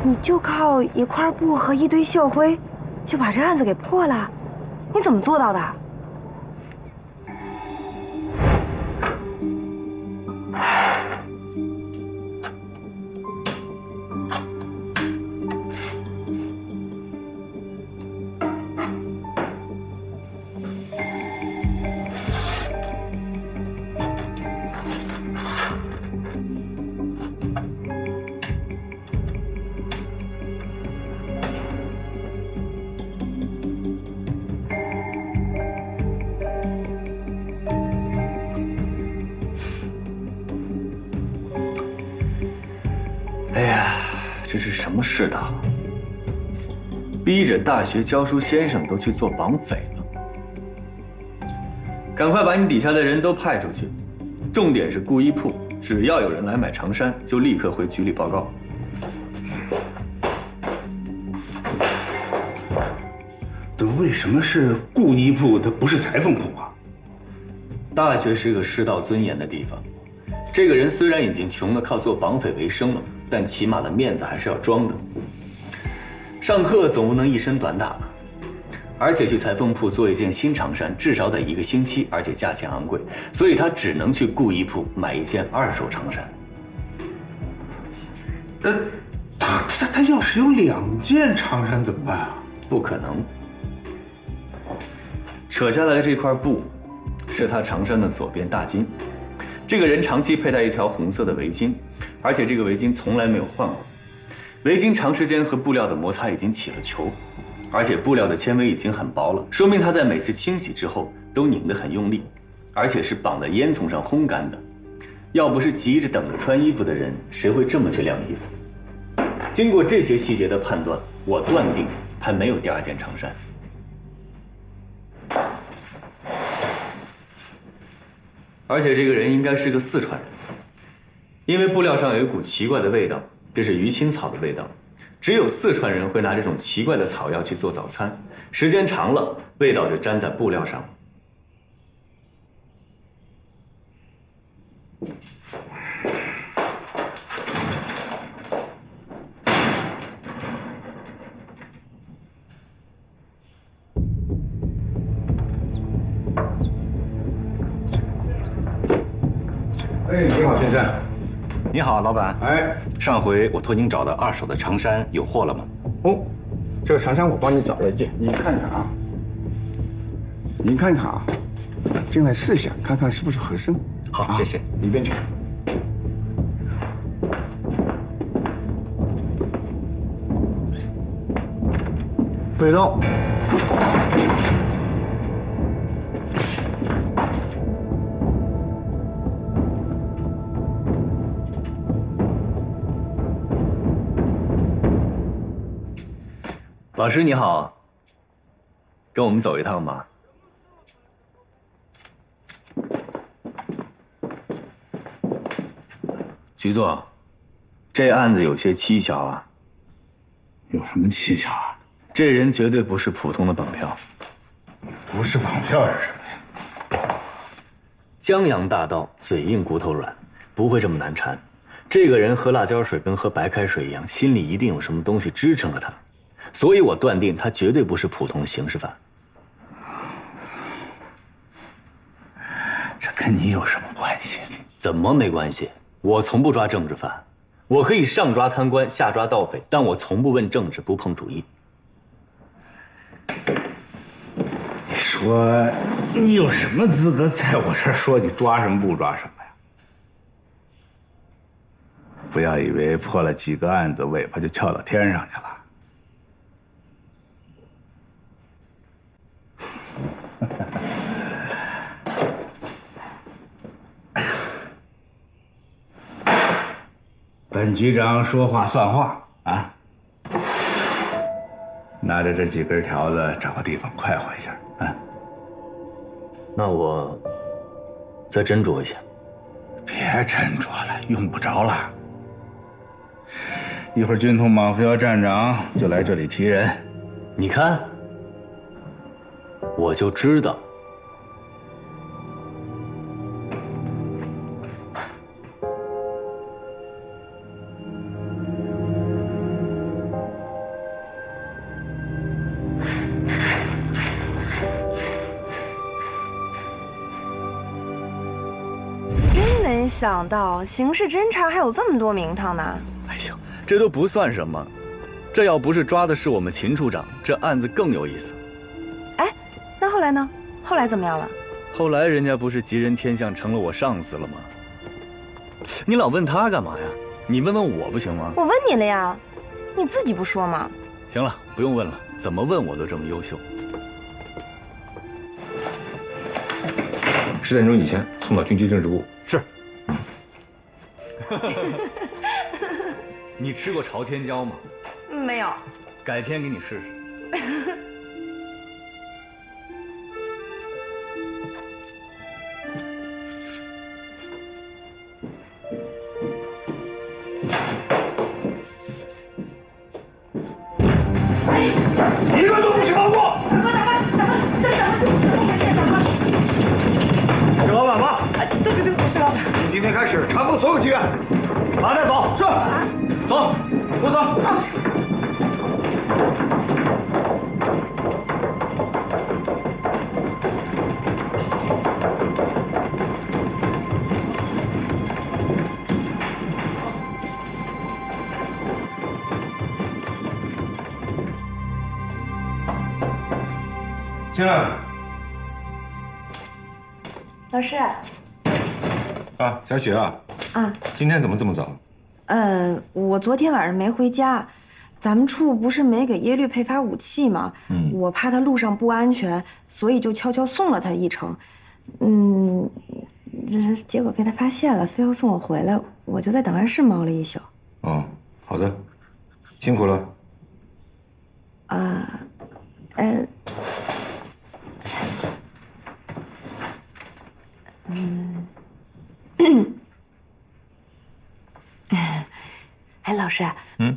你就靠一块布和一堆校徽，就把这案子给破了？你怎么做到的？哎呀，这是什么世道？逼着大学教书先生都去做绑匪了。赶快把你底下的人都派出去，重点是顾衣铺，只要有人来买长衫，就立刻回局里报告。这为什么是顾衣铺，它不是裁缝铺啊？大学是个世道尊严的地方，这个人虽然已经穷得靠做绑匪为生了，但起码的面子还是要装的。上课总不能一身短打吧？而且去裁缝铺做一件新长衫，至少得1个星期，而且价钱昂贵，所以他只能去顾衣铺买一件2手长衫。他要是有2件长衫怎么办啊？不可能。扯下来的这块布，是他长衫的左边大襟。这个人长期佩戴一条红色的围巾，而且这个围巾从来没有换过。围巾长时间和布料的摩擦已经起了球，而且布料的纤维已经很薄了，说明他在每次清洗之后都拧得很用力，而且是绑在烟囱上烘干的。要不是急着等着穿衣服的人，谁会这么去晾衣服？经过这些细节的判断，我断定他没有第2件长衫。而且这个人应该是个四川人，因为布料上有一股奇怪的味道，这是鱼腥草的味道。只有四川人会拿这种奇怪的草药去做早餐，时间长了，味道就粘在布料上。哎，你好，先生。你好，老板。哎，上回我托您找的2手的长衫有货了吗？哦，这个长衫我帮你找了一件，你看看啊。您看看啊，进来试下，看看是不是合身。好，谢谢。里边请。不许动。老师你好，跟我们走一趟吧。局座，这案子有些蹊跷啊。有什么蹊跷啊？这人绝对不是普通的绑票。不是绑票是什么呀？江洋大盗，嘴硬骨头软，不会这么难缠。这个人喝辣椒水跟喝白开水一样，心里一定有什么东西支撑着他。所以我断定他绝对不是普通的刑事犯。这跟你有什么关系？怎么没关系？我从不抓政治犯，我可以上抓贪官，下抓盗匪，但我从不问政治，不碰主义。你说你有什么资格在我这儿说你抓什么不抓什么呀？不要以为破了几个案子，尾巴就翘到天上去了。本局长说话算话啊！拿着这几根条子，找个地方快活一下啊！那我再斟酌一下。别斟酌了，用不着了。一会儿军统马副校站长就来这里提人。你看，我就知道。想到刑事侦查还有这么多名堂呢。哎呦，这都不算什么，这要不是抓的是我们秦处长，这案子更有意思。哎，那后来呢？后来怎么样了？后来人家不是吉人天相，成了我上司了吗？你老问他干嘛呀？你问问我不行吗？我问你了呀，你自己不说吗？行了，不用问了，怎么问我都这么优秀。10点钟以前送到军区政治部。是。你吃过朝天椒吗？没有。改天给你试试。一个都不许放过！怎么回事？长官，是老板吗？对，我是老板。从今天开始查封所有妓院，马上带走。是。走，给我走。进来。老师。啊，小雪啊。啊。今天怎么这么早？我昨天晚上没回家，咱们处不是没给耶律配发武器吗？我怕他路上不安全，所以就悄悄送了他一程。结果被他发现了，非要送我回来，我就在档案室猫了一宿。哦，好的，辛苦了。哎，老师，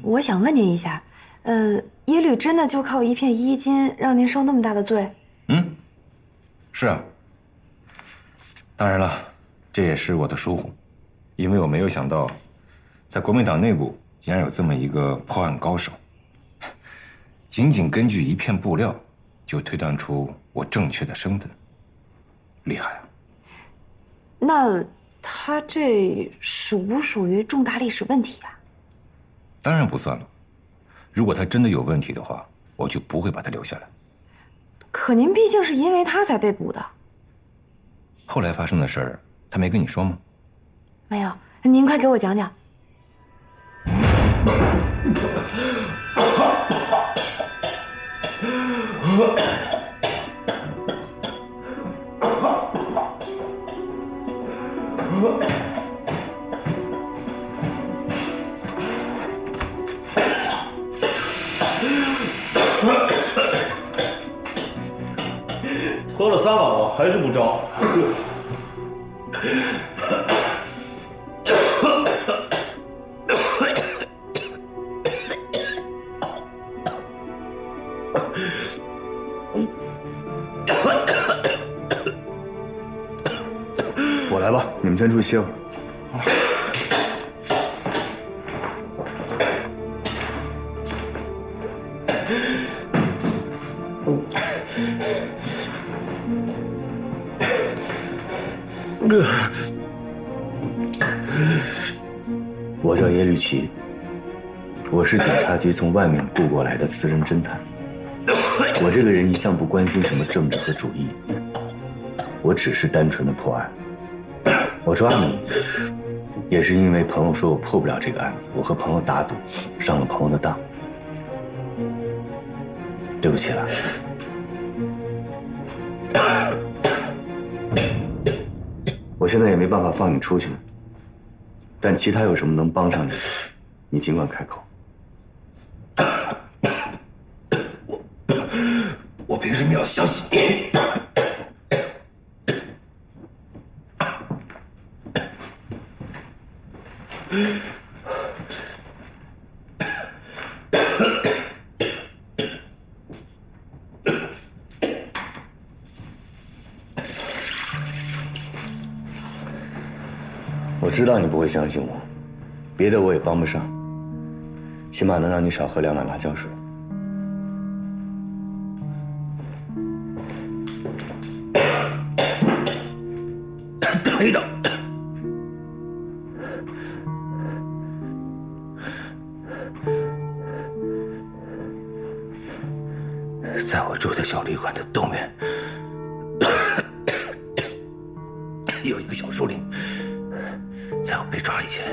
我想问您一下，耶律真的就靠一片衣襟让您受那么大的罪？是啊。当然了，这也是我的疏忽，因为我没有想到，在国民党内部竟然有这么一个破案高手，仅仅根据一片布料，就推断出我正确的身份，厉害啊！那他这属不属于重大历史问题呀？当然不算了。如果他真的有问题的话，我就不会把他留下来。可您毕竟是因为他才被捕的。后来发生的事儿，他没跟你说吗？没有，您快给我讲讲。喝了3碗了，还是不招。我来吧，你们先出去歇会儿。我叫耶律齐，我是警察局从外面雇过来的私人侦探。我这个人一向不关心什么政治和主义，我只是单纯的破案。我抓你，也是因为朋友说我破不了这个案子，我和朋友打赌，上了朋友的当。对不起了。我现在也没办法放你出去，但其他有什么能帮上你的，你尽管开口。我凭什么要相信你？我知道你不会相信我，别的我也帮不上，起码能让你少喝2碗辣椒水。等一等，在我住的小旅馆的东面有一个小树林。在我被抓以前，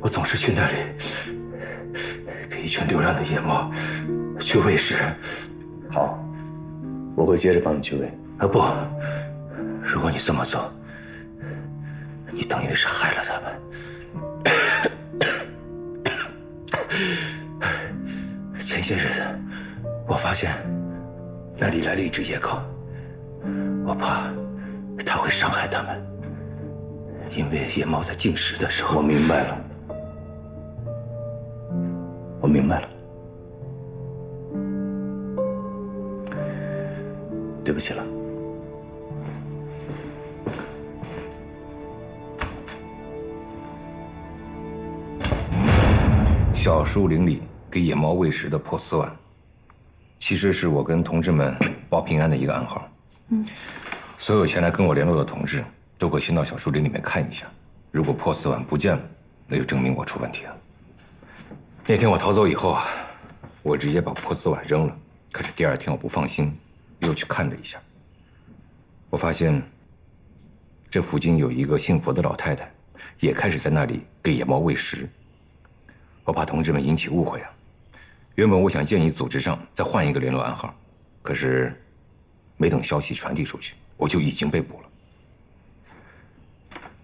我总是去那里给一群流浪的野猫去喂食。好，我会接着帮你去喂。不，如果你这么做，你等于是害了他们。前些日子，我发现那里来了一只野狗，我怕它会伤害它们，因为野猫在进食的时候。我明白了，我明白了。对不起了。小树林里给野猫喂食的破丝碗，其实是我跟同志们报平安的一个暗号。所有前来跟我联络的同志都会先到小树林里面看一下，如果破丝碗不见了，那就证明我出问题了。那天我逃走以后啊，我直接把破丝碗扔了。可是第二天我不放心，又去看了一下，我发现这附近有一个信佛的老太太，也开始在那里给野猫喂食。我怕同志们引起误会啊，原本我想建议组织上再换一个联络暗号，可是没等消息传递出去，我就已经被捕了。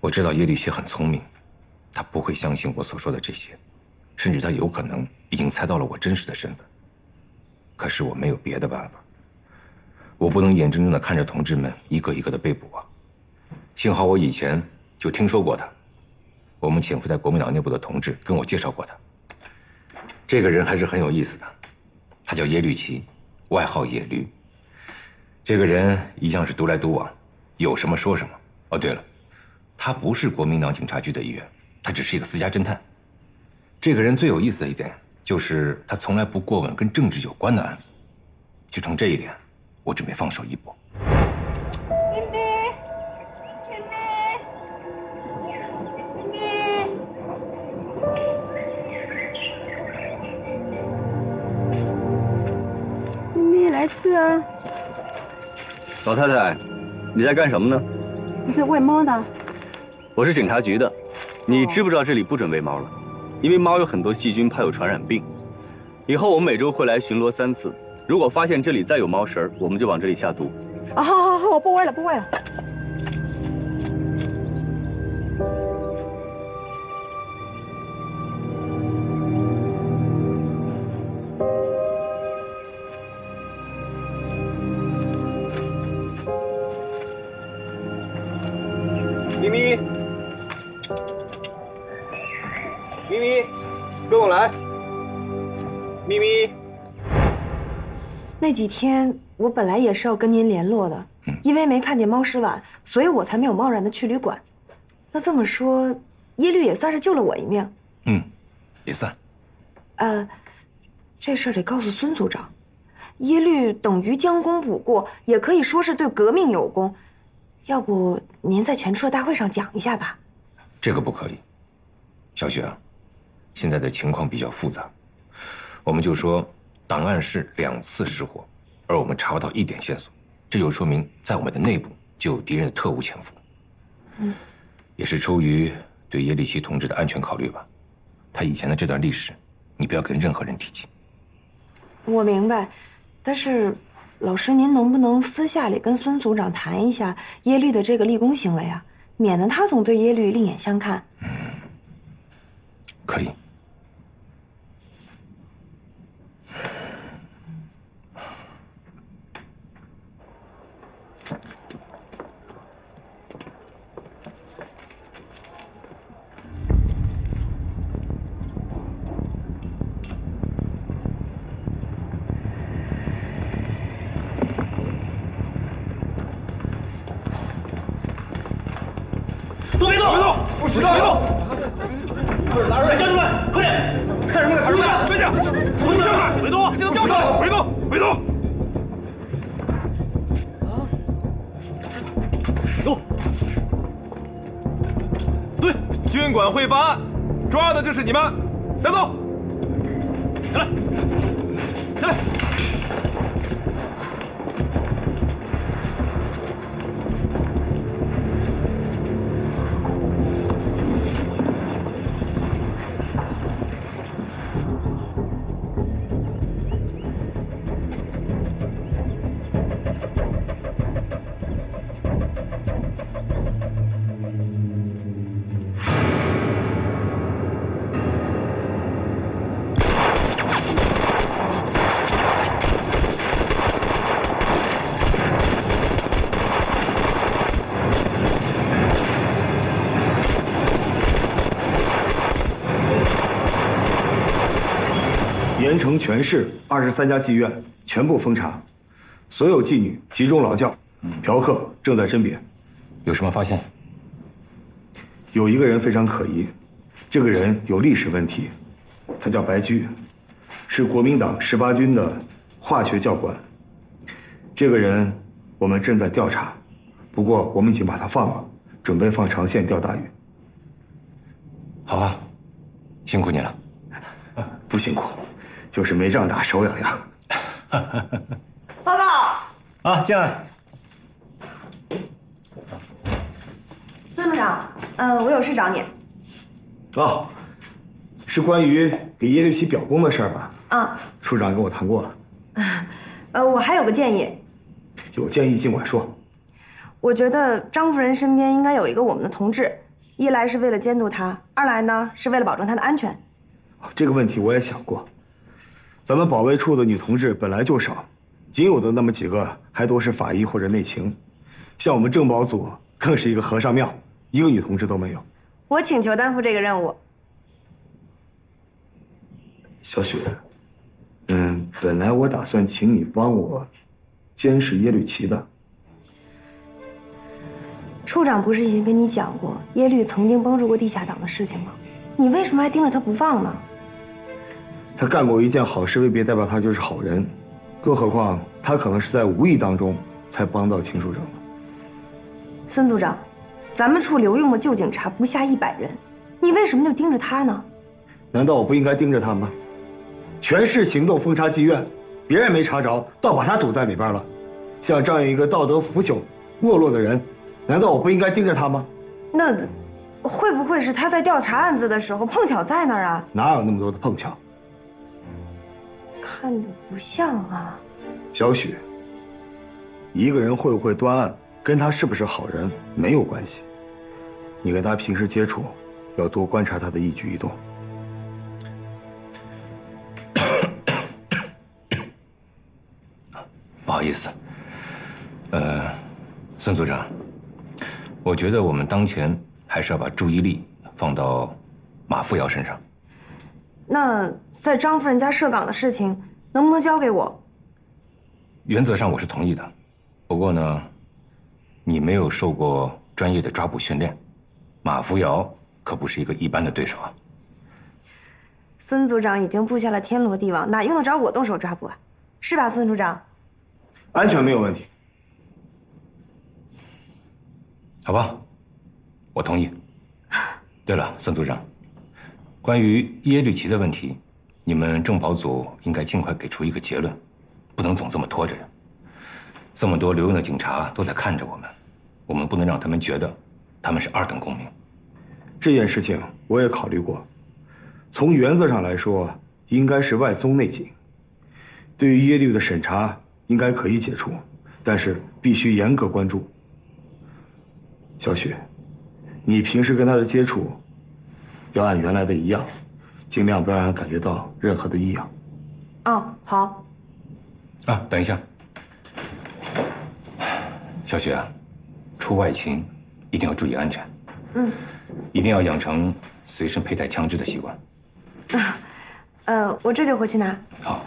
我知道叶律奇很聪明，他不会相信我所说的这些，甚至他有可能已经猜到了我真实的身份。可是我没有别的办法，我不能眼睁睁地看着同志们一个一个的被捕啊。幸好我以前就听说过他，我们潜伏在国民党内部的同志跟我介绍过他。这个人还是很有意思的，他叫叶律奇，外号野驴。这个人一向是独来独往，有什么说什么。哦，对了，他不是国民党警察局的一员，他只是一个私家侦探。这个人最有意思的一点就是他从来不过问跟政治有关的案子。就从这一点，我准备放手一搏。咪咪，咪咪，咪咪。咪咪，来吃啊！老太太，你在干什么呢？我在喂猫呢。我是警察局的，你知不知道这里不准喂猫了？因为猫有很多细菌，怕有传染病。以后我们每周会来巡逻3次，如果发现这里再有猫食，我们就往这里下毒。啊，好，我不喂了，不喂了。咪咪，咪咪，跟我来。咪咪，那几天我本来也是要跟您联络的，因为没看见猫食碗，所以我才没有贸然的去旅馆。那这么说，耶律也算是救了我一命。也算。这事儿得告诉孙组长。耶律等于将功补过，也可以说是对革命有功。要不您在全处的大会上讲一下吧？这个不可以，小雪啊，现在的情况比较复杂，我们就说档案室2次失火，而我们查不到一点线索，这就说明在我们的内部就有敌人的特务潜伏。也是出于对叶利奇同志的安全考虑吧，他以前的这段历史，你不要跟任何人提起。我明白，但是老师，您能不能私下里跟孙组长谈一下耶律的这个立功行为啊？免得他总对耶律另眼相看。可以。都别动！别动！不许动！别动！快交出来！快点！看什么？看什么？别动！回去！别动！记得交出来！别动！别动！动！对，军管会办案，抓的就是你们，带走！下来！下来！全城全市23家妓院全部封查，所有妓女集中劳教，嫖客正在甄别。有什么发现？有一个人非常可疑，这个人有历史问题，他叫白驹，是国民党18军的化学教官。这个人我们正在调查，不过我们已经把他放了，准备放长线钓大鱼。好啊，辛苦你了。不辛苦，就是没仗打手痒痒。报告。啊，进来。孙处长，我有事找你。哦，是关于给叶绿旗表功的事儿吧？啊。处长跟我谈过了。我还有个建议。有建议尽管说。我觉得张夫人身边应该有一个我们的同志，一来是为了监督她，二来呢是为了保证她的安全。这个问题我也想过。咱们保卫处的女同志本来就少，仅有的那么几个还都是法医或者内勤，像我们政保组更是一个和尚庙，一个女同志都没有。我请求担负这个任务。小雪，本来我打算请你帮我监视耶律齐的。处长不是已经跟你讲过耶律曾经帮助过地下党的事情吗？你为什么还盯着他不放呢？他干过一件好事，未必代表他就是好人，更何况他可能是在无意当中才帮到秦处长的。孙组长，咱们处留用的旧警察不下100人，你为什么就盯着他呢？难道我不应该盯着他吗？全市行动封查妓院，别人没查着，倒把他堵在里边了。像这样一个道德腐朽、没落的人，难道我不应该盯着他吗？那会不会是他在调查案子的时候碰巧在那儿啊？哪有那么多的碰巧？看着不像啊。小许，一个人会不会端案，跟他是不是好人没有关系。你跟他平时接触，要多观察他的一举一动。不好意思，孙组长，我觉得我们当前还是要把注意力放到马扶摇身上。那在张夫人家设岗的事情，能不能交给我？原则上我是同意的，不过呢，你没有受过专业的抓捕训练，马扶摇可不是一个一般的对手啊。孙组长已经布下了天罗地网，哪用得着我动手抓捕啊？是吧，孙处长？安全没有问题。好吧，我同意。对了，孙组长，关于耶律齐的问题，你们政保组应该尽快给出一个结论，不能总这么拖着。这么多留用的警察都在看着我们，我们不能让他们觉得他们是2等公民。这件事情我也考虑过，从原则上来说，应该是外松内紧。对于耶律的审查，应该可以解除，但是必须严格关注。小许，你平时跟他的接触，要按原来的一样，尽量不要让他感觉到任何的异样。哦，好。啊，等一下，小雪啊，出外勤一定要注意安全。一定要养成随身佩戴枪支的习惯。我这就回去拿。好。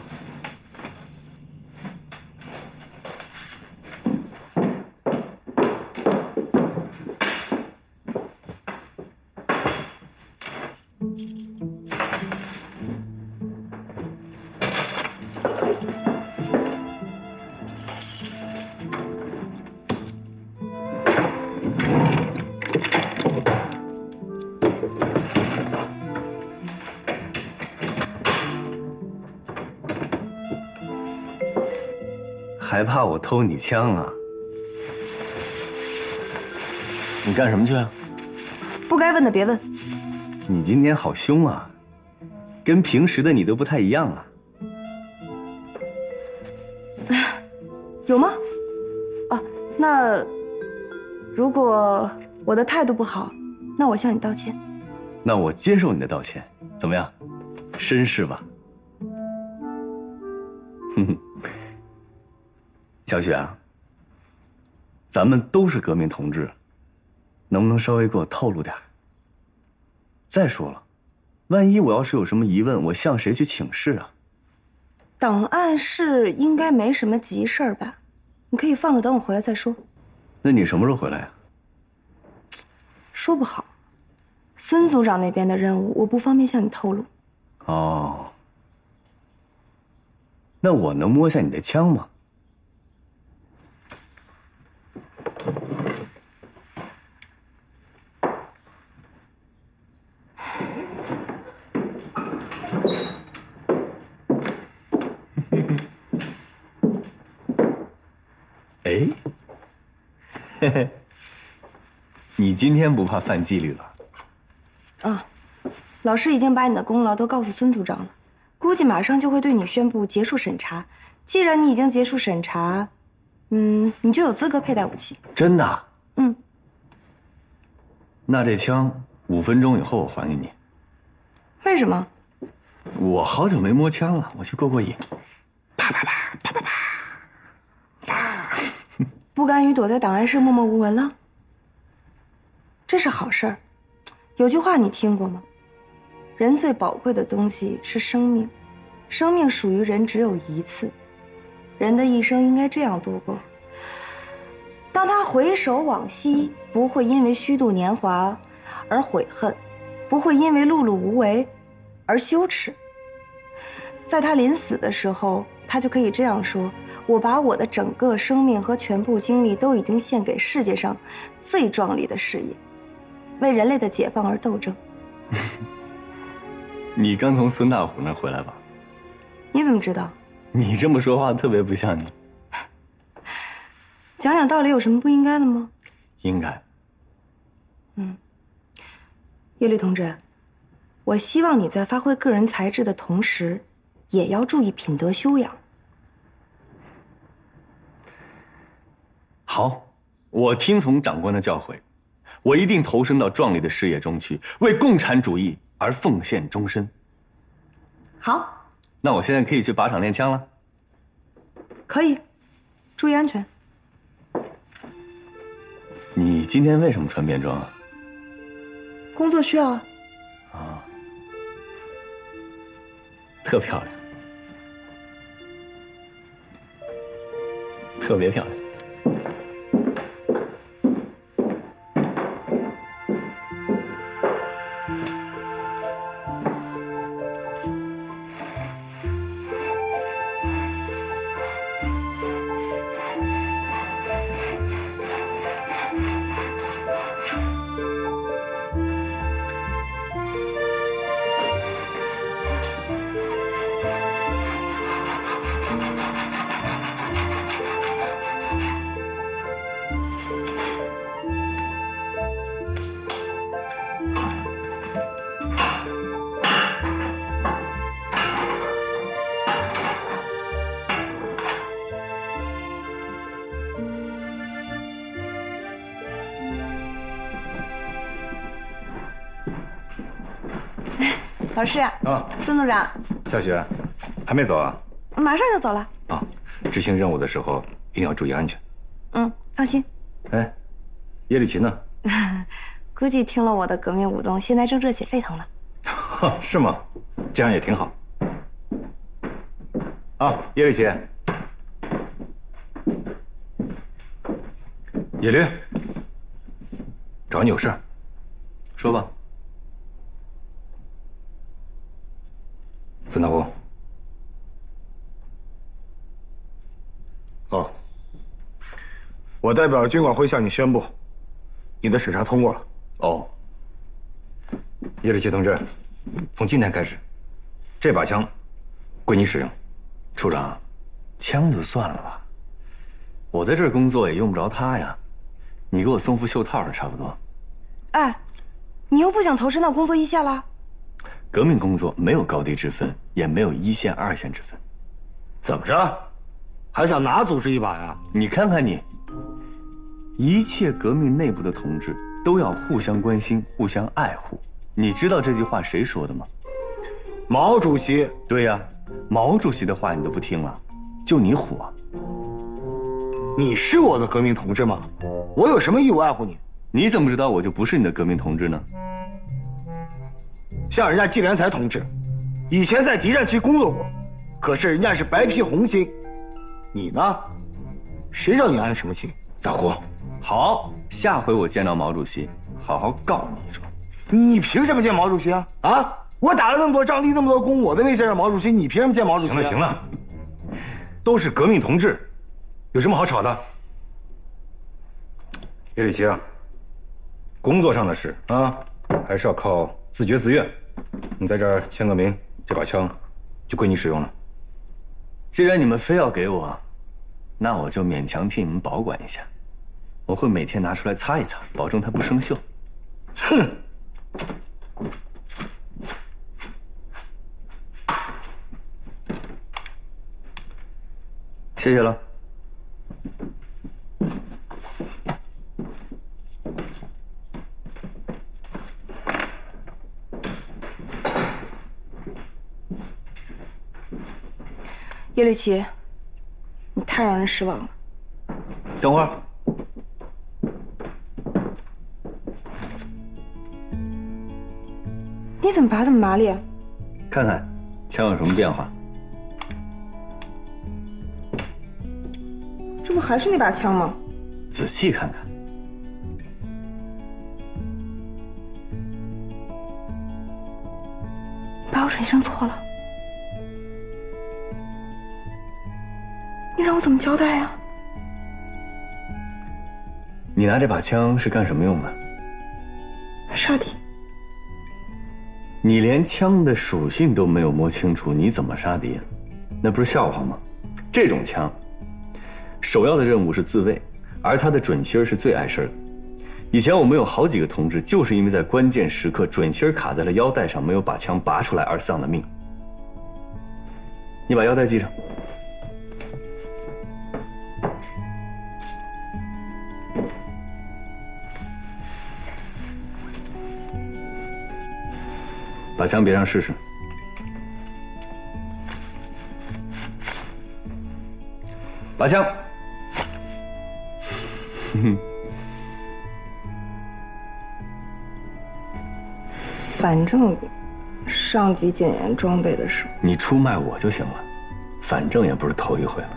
还怕我偷你枪啊？你干什么去啊？不该问的别问。你今天好凶啊，跟平时的你都不太一样啊。有吗？哦，那如果我的态度不好，那我向你道歉。那我接受你的道歉，怎么样？绅士吧？哼哼。小雪啊，咱们都是革命同志，能不能稍微给我透露点？再说了，万一我要是有什么疑问，我向谁去请示啊？档案室应该没什么急事儿吧？你可以放着，等我回来再说。那你什么时候回来呀？说不好，孙组长那边的任务我不方便向你透露。哦，那我能摸下你的枪吗？哎，嘿嘿，你今天不怕犯纪律了？啊，老师已经把你的功劳都告诉孙组长了，估计马上就会对你宣布结束审查。既然你已经结束审查，你就有资格佩戴武器。真的？嗯。那这枪5分钟以后我还给你。为什么？我好久没摸枪了，我去过过瘾。啪啪啪啪啪啪。不甘于躲在档案室默默无闻了？这是好事儿。有句话你听过吗？人最宝贵的东西是生命，生命属于人只有一次，人的一生应该这样度过。当他回首往昔，不会因为虚度年华而悔恨，不会因为碌碌无为而羞耻。在他临死的时候，他就可以这样说：我把我的整个生命和全部精力都已经献给世界上最壮丽的事业，为人类的解放而斗争。你刚从孙大虎那儿回来吧？你怎么知道？你这么说话特别不像你。讲讲道理有什么不应该的吗？应该。叶律同志，我希望你在发挥个人才智的同时，也要注意品德修养。好，我听从长官的教诲，我一定投身到壮丽的事业中去，为共产主义而奉献终身。好，那我现在可以去靶场练枪了。可以，注意安全。你今天为什么穿便装啊？工作需要啊。啊，特漂亮，特别漂亮。老师，啊，孙组长，夏雪，还没走啊？马上就走了。啊，执行任务的时候一定要注意安全。放心。哎，叶丽琴呢？估计听了我的革命舞动，现在正热血沸腾呢。是吗？这样也挺好。啊，叶丽琴，叶律，找你有事。说吧。孙大虎。哦，我代表军管会向你宣布，你的审查通过了。哦，叶立奇同志，从今天开始，这把枪归你使用。处长，枪就算了吧，我在这儿工作也用不着它呀，你给我送副袖套是差不多。哎，你又不想投身到工作一线了？革命工作没有高低之分，也没有1线、2线之分。怎么着，还想拿组织一把呀？你看看你，一切革命内部的同志都要互相关心、互相爱护。你知道这句话谁说的吗？毛主席。对呀，毛主席的话你都不听了，就你虎啊！你是我的革命同志吗？我有什么义务爱护你？你怎么知道我就不是你的革命同志呢？像人家季连才同志，以前在敌占区工作过，可是人家是白皮红心，你呢？谁让你安什么心？大胡，好，下回我见到毛主席，好好告你一状。你凭什么见毛主席啊？啊！我打了那么多仗，立那么多功，我都没见着毛主席，你凭什么见毛主席？行了行了，都是革命同志，有什么好吵的？叶立奇啊，工作上的事啊，还是要靠自觉自愿。你在这儿签个名，这把枪就归你使用了。既然你们非要给我，那我就勉强替你们保管一下。我会每天拿出来擦一擦，保证它不生锈。哼！谢谢了。叶绿琪，你太让人失望了。等会儿，你怎么拔这么麻利啊？看看枪有什么变化。这不还是那把枪吗？仔细看看。把我水生错了，你让我怎么交代呀？你拿这把枪是干什么用的？杀敌。你连枪的属性都没有摸清楚，你怎么杀敌啊？那不是笑话吗？这种枪，首要的任务是自卫，而它的准心是最碍事的。以前我们有好几个同志，就是因为在关键时刻准心卡在了腰带上，没有把枪拔出来而丧了命。你把腰带系上。把枪别上试试。拔枪。反正上级检验装备的时候，你出卖我就行了，反正也不是头一回了。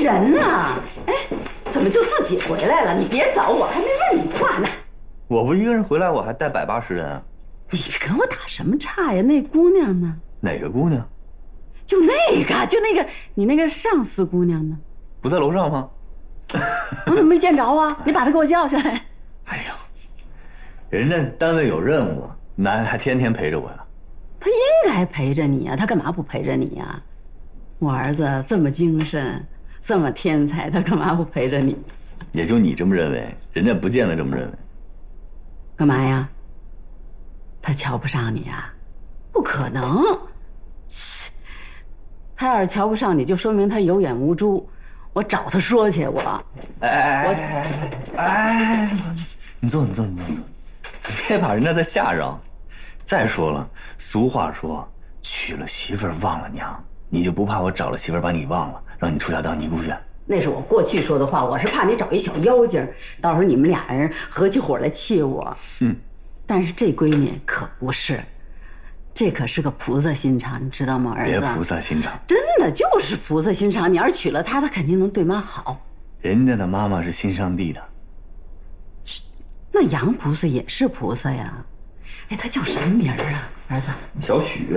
人呢？哎，怎么就自己回来了？你别走，我还没问你话呢。我不一个人回来，我还带180人啊。你跟我打什么岔呀？那姑娘呢？哪个姑娘？就那个，你那个上司姑娘呢？不在楼上吗？我怎么没见着啊？你把她给我叫下来。哎呦，人家单位有任务，那还天天陪着我呀。她应该陪着你呀，她干嘛不陪着你呀？我儿子这么精神，这么天才，他干嘛不陪着你？也就你这么认为，人家不见得这么认为。干嘛呀？他瞧不上你呀？不可能！切，他要是瞧不上你，就说明他有眼无珠。我找他说去，我。哎，你坐，别把人家再吓着。再说了，俗话说，娶了媳妇儿忘了娘。你就不怕我找了媳妇儿把你忘了，让你出家当尼姑去？那是我过去说的话，我是怕你找一小妖精，到时候你们俩人合起伙来气我。但是这闺女可不是，这可是个菩萨心肠，你知道吗，儿子？别菩萨心肠，真的就是菩萨心肠。你要是娶了她，她肯定能对妈好。人家的妈妈是信上帝的。那杨菩萨也是菩萨呀。哎，她叫什么名儿啊，儿子？小许，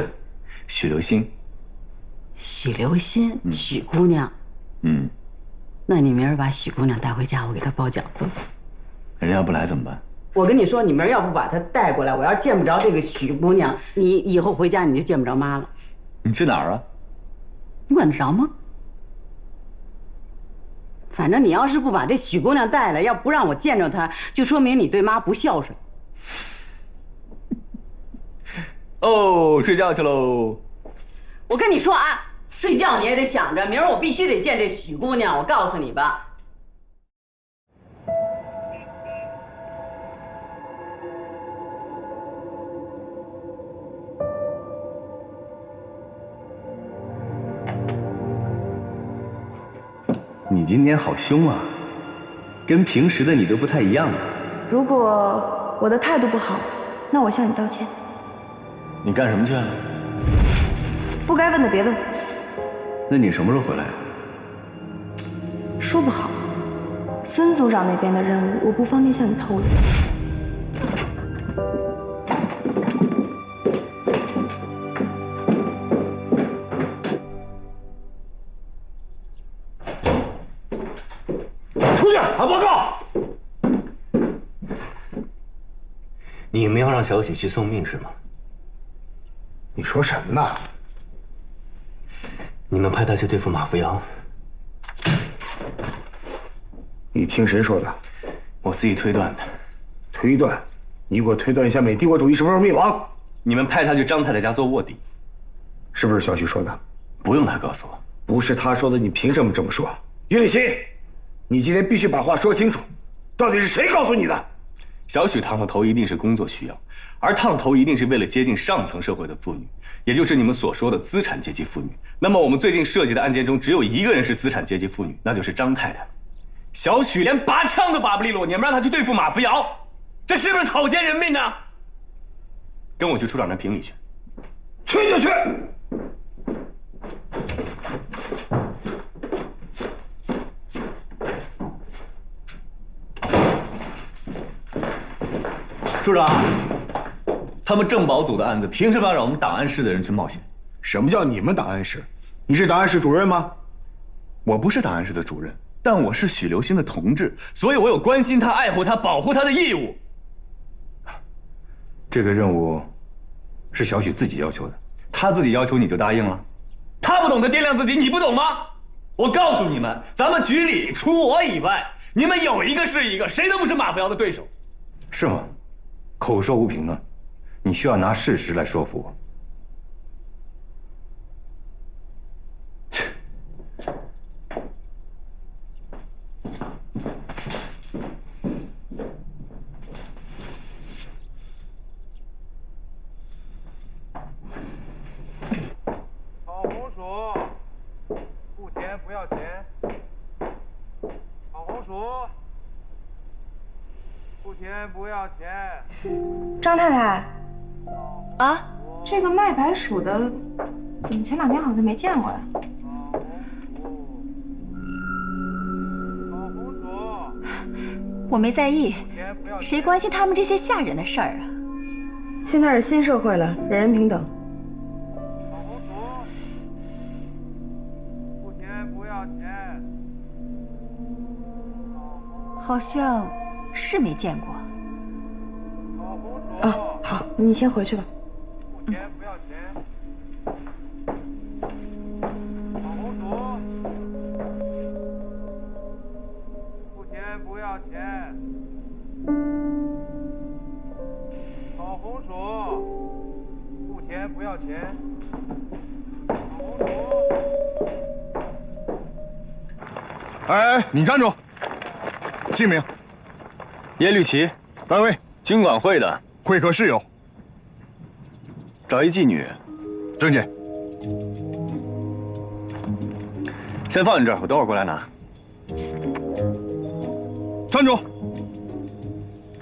许留心。许留心，许姑娘。那你明儿把许姑娘带回家，我给她包饺子。人家要不来怎么办？我跟你说，你明儿要不把她带过来，我要是见不着这个许姑娘，你以后回家你就见不着妈了。你去哪儿啊？你管得着吗？反正你要是不把这许姑娘带来，要不让我见着她，就说明你对妈不孝顺。哦，睡觉去喽。我跟你说啊，睡觉你也得想着，明儿我必须得见这许姑娘。我告诉你吧。你今天好凶啊，跟平时的你都不太一样啊。如果我的态度不好，那我向你道歉。你干什么去了？不该问的别问。那你什么时候回来？说不好，孙组长那边的任务我不方便向你透露。出去喊报告！你们要让小许去送命是吗？你说什么呢？你们派他去对付马扶摇。你听谁说的？我自己推断的。推断？你给我推断一下美帝国主义什么时候灭亡？你们派他去张太太家做卧底，是不是小许说的？不用他告诉我。不是他说的，你凭什么这么说？叶立新，你今天必须把话说清楚，到底是谁告诉你的？小许烫了头一定是工作需要，而烫头一定是为了接近上层社会的妇女，也就是你们所说的资产阶级妇女。那么我们最近涉及的案件中，只有一个人是资产阶级妇女，那就是张太太。小许连拔枪都拔不利落，你们让他去对付马扶摇，这是不是草菅人命呢？跟我去处长那评理去。去就去。处长，他们政保组的案子，凭什么要让我们档案室的人去冒险？什么叫你们档案室？你是档案室主任吗？我不是档案室的主任，但我是许留心的同志，所以我有关心他、爱护他、保护他的义务。这个任务是小许自己要求的，他自己要求你就答应了？他不懂得掂量自己，你不懂吗？我告诉你们，咱们局里除我以外，你们有一个是一个，谁都不是马扶摇的对手。是吗？口说无凭啊，你需要拿事实来说服我。烤红薯，付钱不要钱。烤红薯，付钱不要钱。张太太，啊，这个卖白薯的，怎么前2天好像没见过呀？我没在意，谁关心他们这些下人的事儿啊？现在是新社会了，人人平等。付钱不要钱。好像是没见过。啊，好，你先回去吧。付钱不要钱。烤红薯，付钱不要钱。烤红薯，付钱不要钱。烤红薯。哎，你站住！姓名？耶律齐。单位？军管会的。会客室有。找一妓女。证件。先放你这儿，我等会儿过来拿。站住！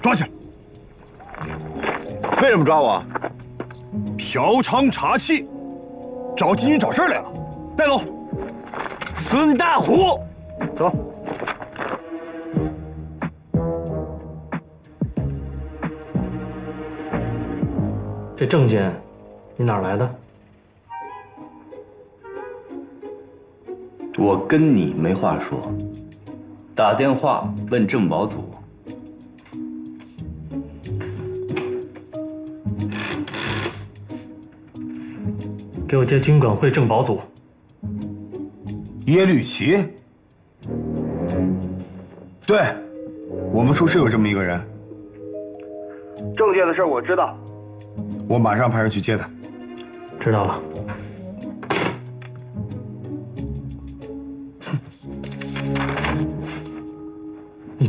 抓起来！为什么抓我？嫖娼查气，找妓女找事儿来了，带走。孙大虎，走。这证件，你哪儿来的？我跟你没话说，打电话问政保组。给我接军管会政保组。耶律齐。对，我们处是有这么一个人。证件的事我知道，我马上派人去接他。知道了。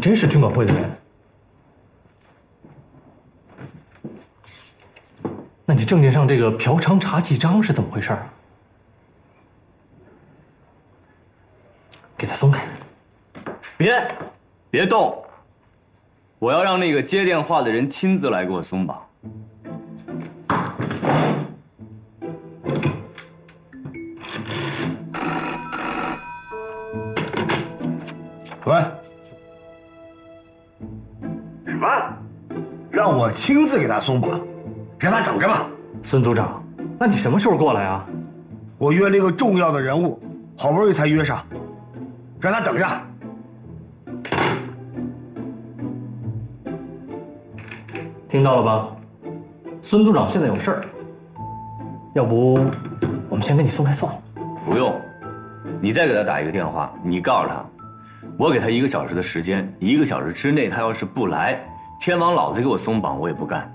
真是军管会的人？那你证件上这个嫖娼查记章是怎么回事啊？给他松开！别动！我要让那个接电话的人亲自来给我松绑。喂，什么？让我亲自给他松绑，让他等着吧。孙组长，那你什么时候过来啊？我约了一个重要的人物，好不容易才约上，让他等着。听到了吧？孙组长现在有事儿，要不我们先给你松开算了。不用，你再给他打一个电话，你告诉他，我给他1个小时的时间，1个小时之内他要是不来，天王老子给我松绑我也不干。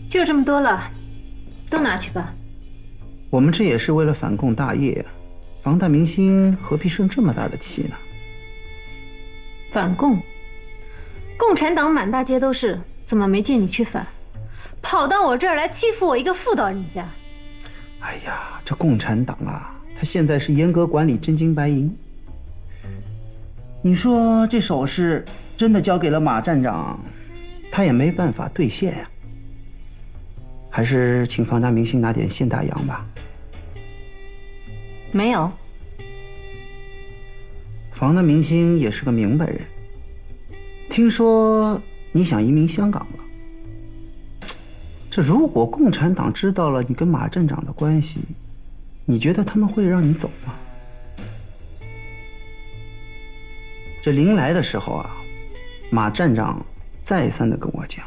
就这么多了，都拿去吧。我们这也是为了反共大业，房大明星何必生这么大的气呢？反共，共产党满大街都是，怎么没见你去反？跑到我这儿来欺负我一个妇道人家。哎呀，这共产党啊，他现在是严格管理真金白银。你说这首饰真的交给了马站长，他也没办法兑现呀。还是请房大明星拿点现大洋吧。没有。房大明星也是个明白人，听说你想移民香港了。这如果共产党知道了你跟马站长的关系，你觉得他们会让你走吗？这临来的时候啊，马站长再三的跟我讲，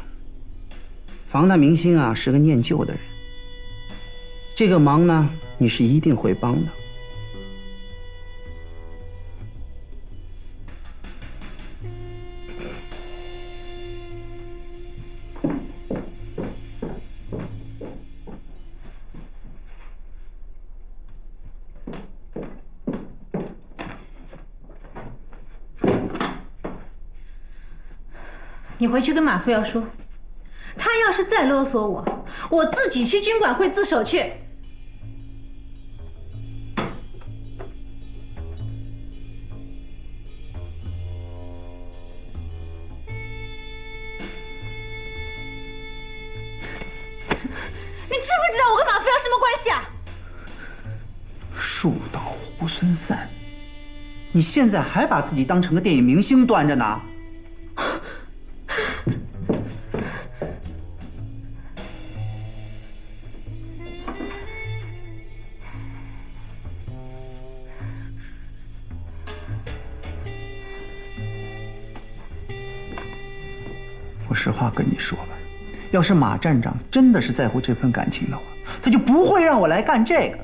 房大明星啊是个念旧的人，这个忙呢你是一定会帮的。你回去跟马副要说，他要是再勒索我，我自己去军管会自首去。你知不知道我跟马副要什么关系啊？树倒猢狲散，你现在还把自己当成个电影明星端着呢？我实话跟你说吧，要是马站长真的是在乎这份感情的话，他就不会让我来干这个。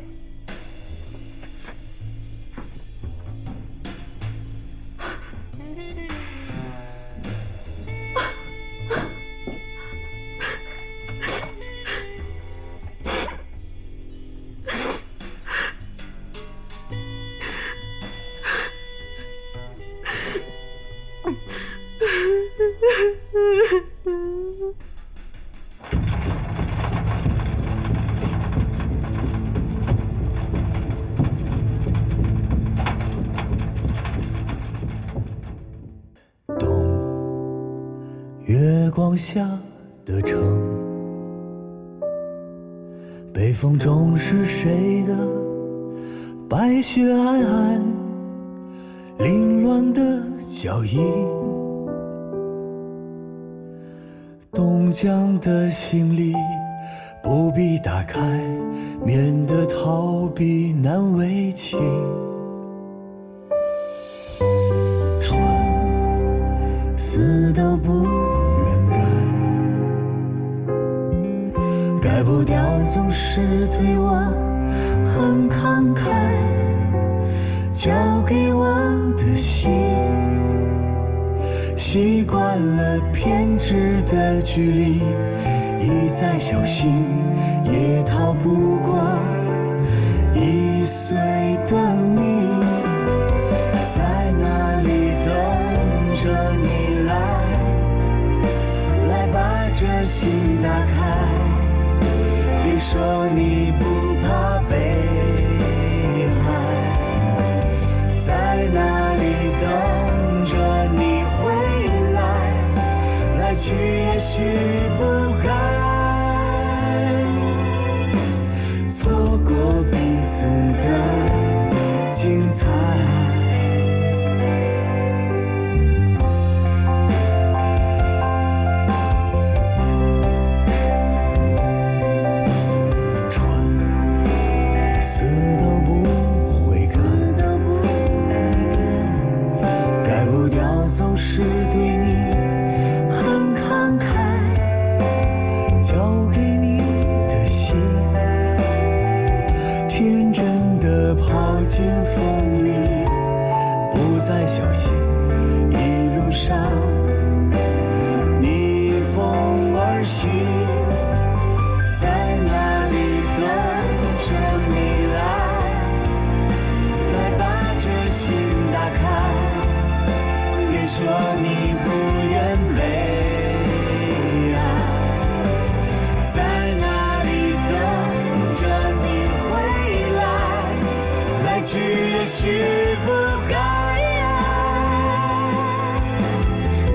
月光下的城，北风中是谁的白雪皑皑，凌乱的脚印，冻僵的行李不必打开，免得逃避难为情。春死都不愿改不掉总是对我很慷慨，交给我的心习惯了偏执的距离，一再小心也逃不过易碎的你。在哪里等着你来把这心打开，别说你不怕被害，在哪里等着你回来，来去也许不该错过彼此的精彩。总是对你很慷慨，交给你的心，天真的跑进风里，不再小心，一路上逆风而行。在哪里等着你来把这心打开，别说你不愿被爱，在哪里等着你回来，来去也许不该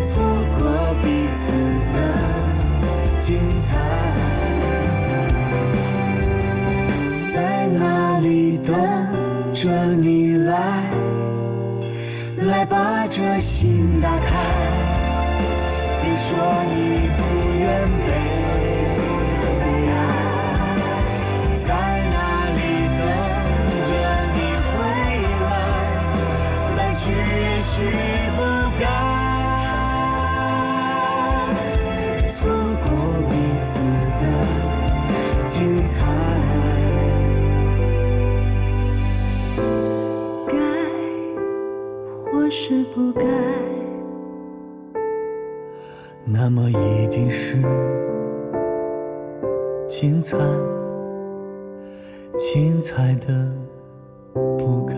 错过彼此的精彩，在哪里等着你来把这心打开，别说你不愿被爱，在哪里等着你回来，来去也许不该错过彼此的精彩。或是不该，那么一定是精彩，精彩的不该。